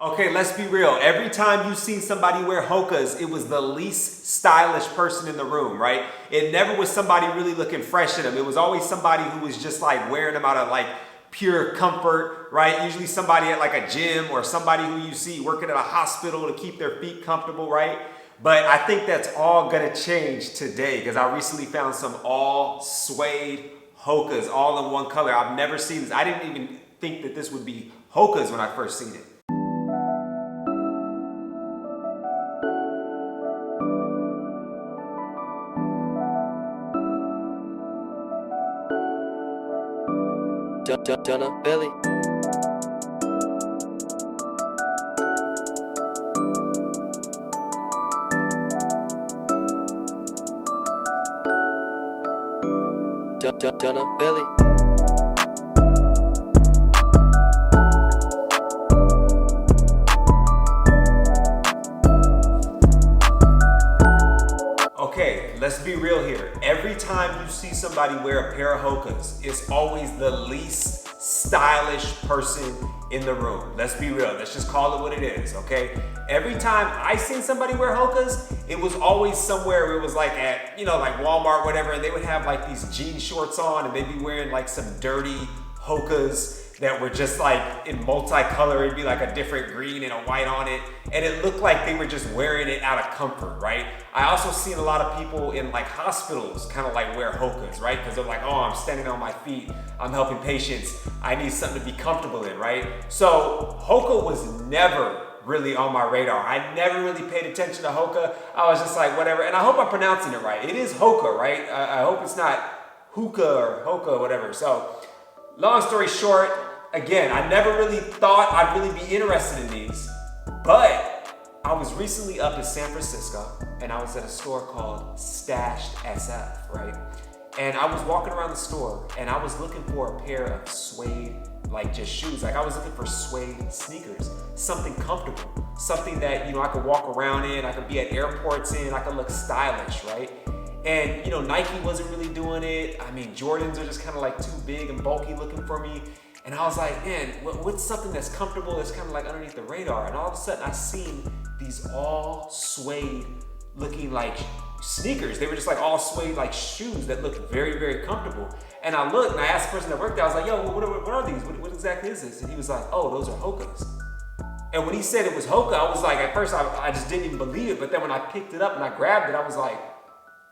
Okay, let's be real. Every time you seen somebody wear HOKAs, it was the least stylish person in the room, right? It never was somebody really looking fresh in them. It was always somebody who was just like wearing them out of like pure comfort, right? Usually somebody at like a gym or somebody who you see working at a hospital to keep their feet comfortable, right? But I think that's all gonna change today because I recently found some all suede HOKAs all in one color. I've never seen this. I didn't even think that this would be HOKAs when I first seen it. Dunna Billy. Dunna Billy. Okay, let's be real here. Every time you see somebody wear a pair of HOKAs, it's always the least stylish person in the room. Let's be real. Let's just call it what it is, okay? Every time I seen somebody wear HOKAs, it was always somewhere where it was like at, you know, like Walmart, whatever, and they would have like these jean shorts on and they'd be wearing like some dirty HOKAs that were just like in multicolor. It'd be like a different green and a white on it. And it looked like they were just wearing it out of comfort, right? I also seen a lot of people in like hospitals kind of like wear HOKAs, right? Because they're like, oh, I'm standing on my feet. I'm helping patients. I need something to be comfortable in, right? So HOKA was never really on my radar. I never really paid attention to HOKA. I was just like, whatever. And I hope I'm pronouncing it right. It is HOKA, right? I hope it's not hookah or HOKA or whatever. So long story short, again, I never really thought I'd really be interested in these, but I was recently up in San Francisco and I was at a store called Stashed SF, right? And I was walking around the store and I was looking for a pair of suede, like just shoes. Like I was looking for suede sneakers, something comfortable, something that, you know, I could walk around in, I could be at airports in, I could look stylish, right? And, you know, Nike wasn't really doing it. I mean, Jordans are just kind of like too big and bulky looking for me. And I was like, man, what's something that's comfortable that's kind of like underneath the radar? And all of a sudden I seen these all suede looking like sneakers. They were just like all suede like shoes that looked very, very comfortable. And I looked and I asked the person that worked there, I was like, yo, what are these? What exactly is this? And he was like, oh, those are HOKAs. And when he said it was HOKA, I was like, at first I just didn't even believe it. But then when I picked it up and I grabbed it, I was like,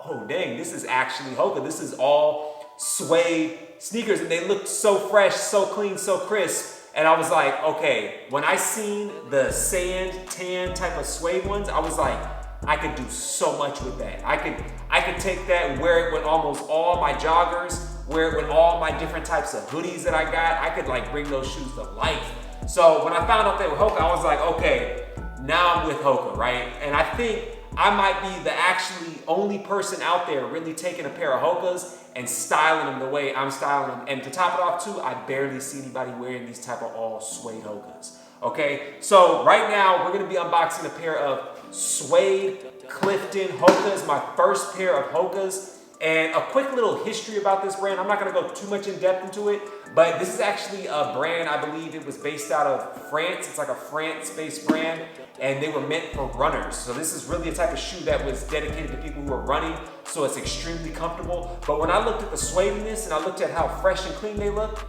oh dang, this is actually HOKA. This is all suede sneakers and they looked so fresh, so clean, so crisp. And I was like, okay, when I seen the sand tan type of suede ones, I was like, I could do so much with that. I could take that and wear it with almost all my joggers, wear it with all my different types of hoodies that I got. I could like bring those shoes to life. So when I found out they were HOKA, I was like, okay, now I'm with HOKA, right? And I think I might be the actually only person out there really taking a pair of HOKAs and styling them the way I'm styling them. And to top it off too, I barely see anybody wearing these type of all suede HOKAs. Okay, so right now we're gonna be unboxing a pair of Suede Clifton HOKAs, my first pair of HOKAs. And a quick little history about this brand. I'm not gonna go too much in depth into it, but this is actually a brand, I believe it was based out of France. It's like a France-based brand, and they were meant for runners. So this is really a type of shoe that was dedicated to people who are running, so it's extremely comfortable. But when I looked at the suediness and I looked at how fresh and clean they look,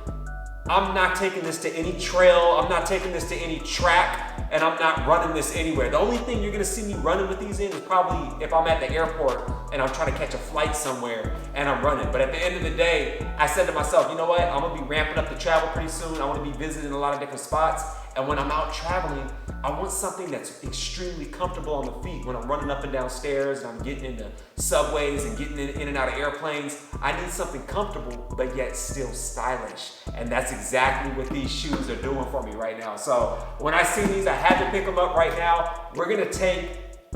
I'm not taking this to any trail, I'm not taking this to any track, and I'm not running this anywhere. The only thing you're gonna see me running with these in is probably if I'm at the airport and I'm trying to catch a flight somewhere and I'm running. But at the end of the day, I said to myself, you know what? I'm gonna be ramping up the travel pretty soon. I wanna be visiting a lot of different spots. And when I'm out traveling, I want something that's extremely comfortable on the feet. When I'm running up and down stairs and I'm getting into subways and getting in and out of airplanes, I need something comfortable, but yet still stylish. And that's exactly what these shoes are doing for me right now. So when I see these, I had to pick them up right now. We're gonna take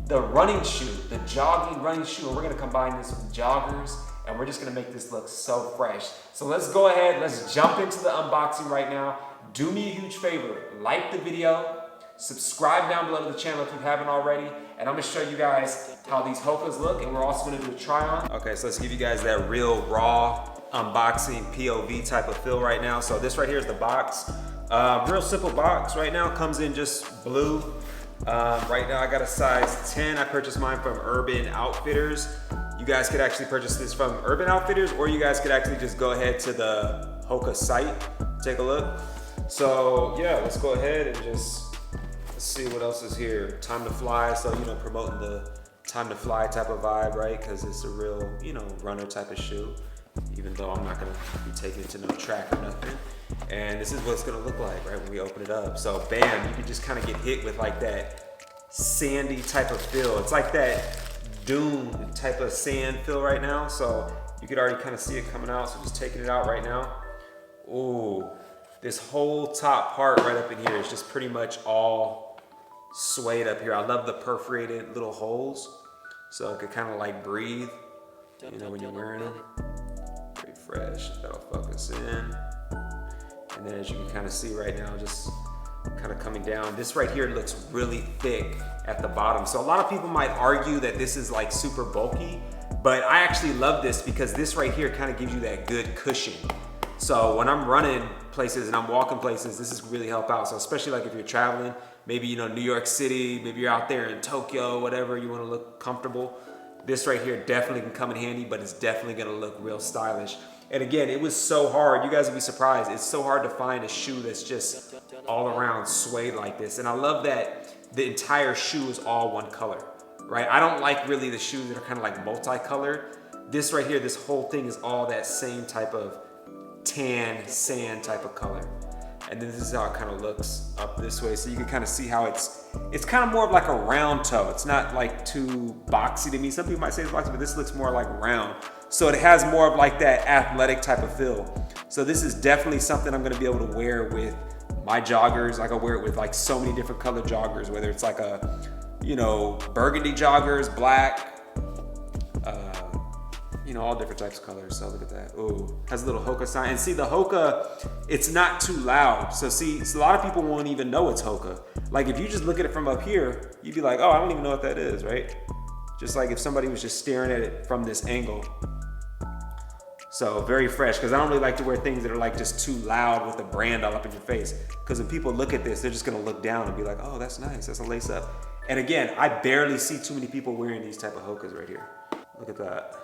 the running shoe, the jogging running shoe, and we're gonna combine this with joggers, and we're just gonna make this look so fresh. So let's go ahead, let's jump into the unboxing right now. Do me a huge favor, like the video, subscribe down below to the channel if you haven't already, and I'm gonna show you guys how these HOKAs look, and we're also gonna do a try on. Okay, so let's give you guys that real raw unboxing POV type of feel right now. So this right here is the box. Real simple box right now, comes in just blue. Right now I got a size 10. I purchased mine from Urban Outfitters. You guys could actually purchase this from Urban Outfitters, or you guys could actually just go ahead to the HOKA site, take a look. So yeah, let's go ahead and just, let's see what else is here. Time to fly, so you know, promoting the time to fly type of vibe, right? Because it's a real, you know, runner type of shoe, even though I'm not gonna be taking it to no track or nothing. And this is what it's gonna look like, right, when we open it up. So bam, you can just kind of get hit with like that sandy type of feel. It's like that dune type of sand feel right now. So you could already kind of see it coming out. So just taking it out right now. Ooh, this whole top part right up in here is just pretty much all suede up here. I love the perforated little holes, so it could kind of like breathe, you know, when you're wearing them. Pretty fresh. That'll focus in. And then as you can kind of see right now, just kind of coming down. This right here looks really thick at the bottom. So a lot of people might argue that this is like super bulky, but I actually love this because this right here kind of gives you that good cushion. So when I'm running places and I'm walking places, this is really help out. So especially like if you're traveling, maybe, you know, New York City, maybe you're out there in Tokyo, whatever, you want to look comfortable. This right here definitely can come in handy, but it's definitely going to look real stylish. And again, it was so hard. You guys would be surprised. It's so hard to find a shoe that's just all around suede like this. And I love that the entire shoe is all one color, right? I don't like really the shoes that are kind of like multicolored. This right here, this whole thing is all that same type of tan, sand type of color. And then this is how it kind of looks up this way. So you can kind of see how it's kind of more of like a round toe. It's not like too boxy to me. Some people might say it's boxy, but this looks more like round. So it has more of like that athletic type of feel. So this is definitely something I'm gonna be able to wear with my joggers. Like I wear it with like so many different color joggers, whether it's like a, you know, burgundy joggers, black, you know, all different types of colors. So look at that. Ooh, has a little HOKA sign. And see the HOKA, it's not too loud. So see, a lot of people won't even know it's HOKA. Like if you just look at it from up here, you'd be like, oh, I don't even know what that is, right? Just like if somebody was just staring at it from this angle. So very fresh, because I don't really like to wear things that are like just too loud with the brand all up in your face. Because when people look at this, they're just gonna look down and be like, oh, that's nice, that's a lace up. And again, I barely see too many people wearing these type of HOKAs right here. Look at that.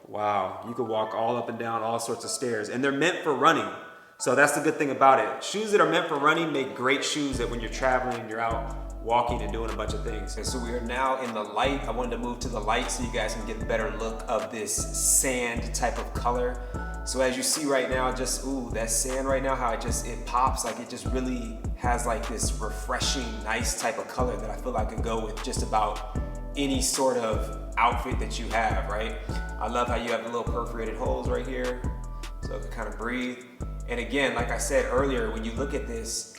Wow, you can walk all up and down all sorts of stairs, and they're meant for running. So that's the good thing about it. Shoes that are meant for running make great shoes that when you're traveling and you're out walking and doing a bunch of things. And so we are now in the light. I wanted to move to the light so you guys can get a better look of this sand type of color. So as you see right now, just, ooh, that sand right now, how it pops, like it just really has like this refreshing, nice type of color that I feel like could go with just about any sort of outfit that you have, right? I love how you have the little perforated holes right here, so it can kind of breathe. And again, like I said earlier, when you look at this,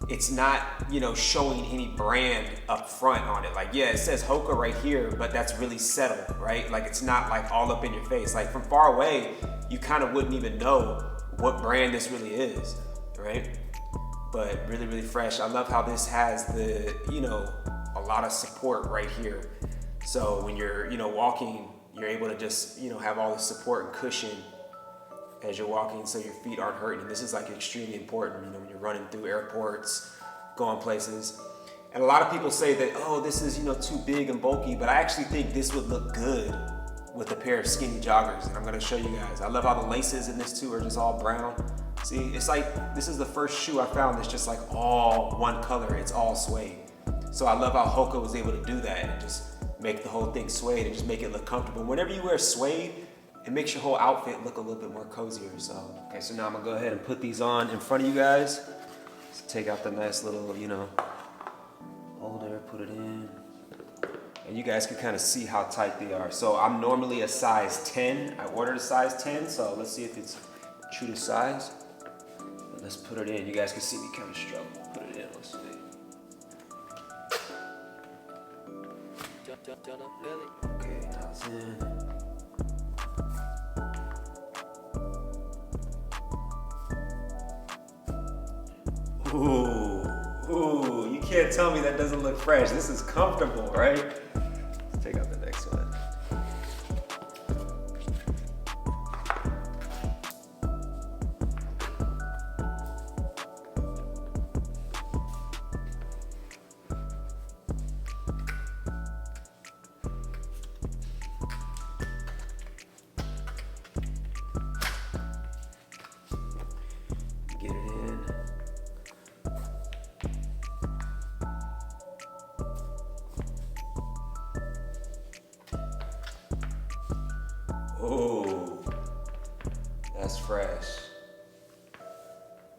it's not, you know, showing any brand up front on it. Like, yeah, it says HOKA right here, but that's really settled, right? Like it's not like all up in your face. Like from far away, you kind of wouldn't even know what brand this really is, right? But really, really fresh. I love how this has the, you know, a lot of support right here. So when you're, you know, walking, you're able to just, you know, have all the support and cushion as you're walking so your feet aren't hurting. This is like extremely important, you know, when you're running through airports, going places. And a lot of people say that, oh, this is, you know, too big and bulky, but I actually think this would look good with a pair of skinny joggers. And I'm gonna show you guys. I love how the laces in this too are just all brown. See, it's like, this is the first shoe I found that's just like all one color, it's all suede. So I love how HOKA was able to do that and just make the whole thing suede and just make it look comfortable. Whenever you wear suede, it makes your whole outfit look a little bit more cozier. So, okay, so now I'm gonna go ahead and put these on in front of you guys. Just take out the nice little, you know, holder, put it in. And you guys can kind of see how tight they are. So I'm normally a size 10. I ordered a size 10, so let's see if it's true to size. But let's put it in. You guys can see me kind of struggle. Put it in, let's see. Okay, now it's in. Ooh, you can't tell me that doesn't look fresh. This is comfortable, right? Let's take out the next one. Ooh, that's fresh.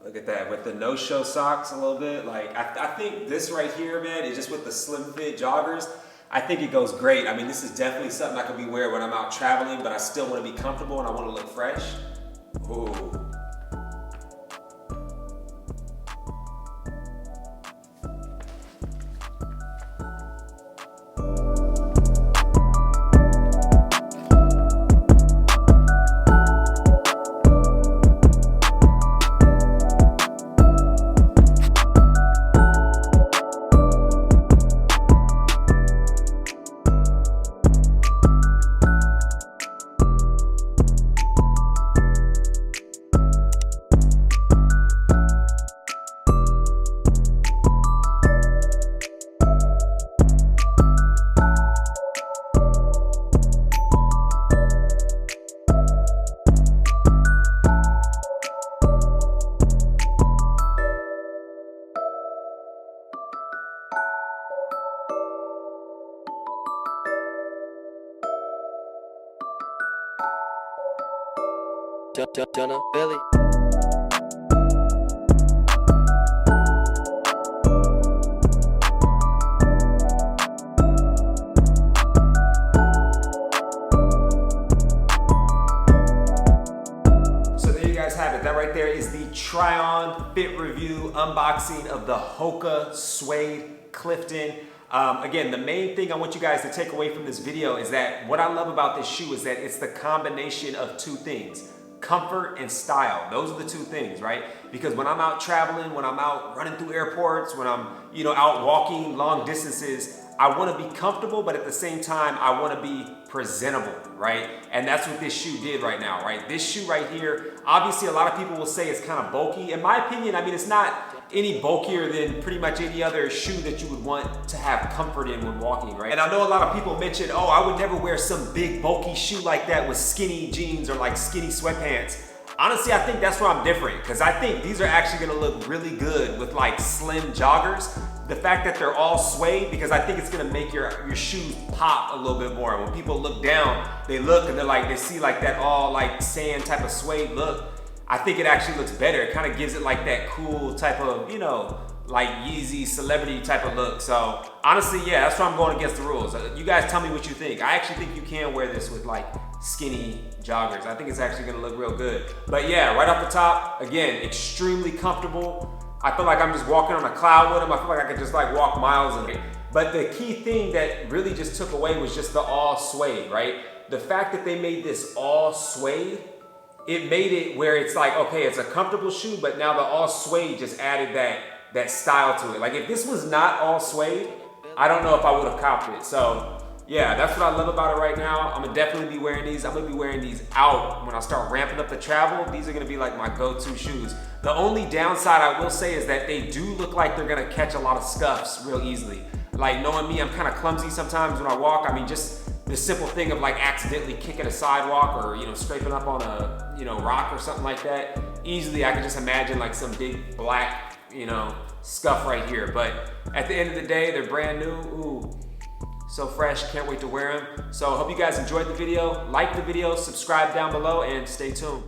Look at that, with the no-show socks a little bit. Like, I think this right here, man, is just with the slim fit joggers, I think it goes great. I mean, this is definitely something I could be wearing when I'm out traveling, but I still want to be comfortable and I want to look fresh. Ooh. Jonah Billy. So there you guys have it. That right there is the try-on fit review unboxing of the HOKA Suede Clifton. Again, the main thing I want you guys to take away from this video is that what I love about this shoe is that it's the combination of two things. Comfort and style. Those are the two things, right? Because when I'm out traveling, when I'm out running through airports, when I'm, out walking long distances, I want to be comfortable, but at the same time, I want to be presentable, right? And that's what this shoe did right now, right? This shoe right here, obviously a lot of people will say it's kind of bulky. In my opinion, I mean, it's not any bulkier than pretty much any other shoe that you would want to have comfort in when walking, right? And I know a lot of people mention, oh, I would never wear some big bulky shoe like that with skinny jeans or like skinny sweatpants. Honestly, I think that's where I'm different, because I think these are actually gonna look really good with like slim joggers. The fact that they're all suede, because I think it's gonna make your shoes pop a little bit more. When people look down, they look and they see like that all like sand type of suede look. I think it actually looks better. It kind of gives it like that cool type of, like Yeezy celebrity type of look. So honestly, yeah, that's why I'm going against the rules. You guys tell me what you think. I actually think you can wear this with like skinny joggers. I think it's actually gonna look real good. But yeah, right off the top, again, extremely comfortable. I feel like I'm just walking on a cloud with them. I feel like I could just like walk miles in it. But the key thing that really just took away was just the all suede, right? The fact that they made this all suede, it made it where it's like, okay, it's a comfortable shoe, but now the all suede just added that style to it. Like if this was not all suede, I don't know if I would have copped it. So yeah, that's what I love about it right now. I'm gonna definitely be wearing these. I'm gonna be wearing these out when I start ramping up the travel. These are gonna be like my go-to shoes. The only downside I will say is that they do look like they're gonna catch a lot of scuffs real easily. Like knowing me, I'm kind of clumsy sometimes when I walk. I mean, just the simple thing of like accidentally kicking a sidewalk or scraping up on a rock or something like that. Easily, I can just imagine like some big black scuff right here. But at the end of the day, they're brand new. Ooh, so fresh, can't wait to wear them. So hope you guys enjoyed the video. Like the video, subscribe down below, and stay tuned.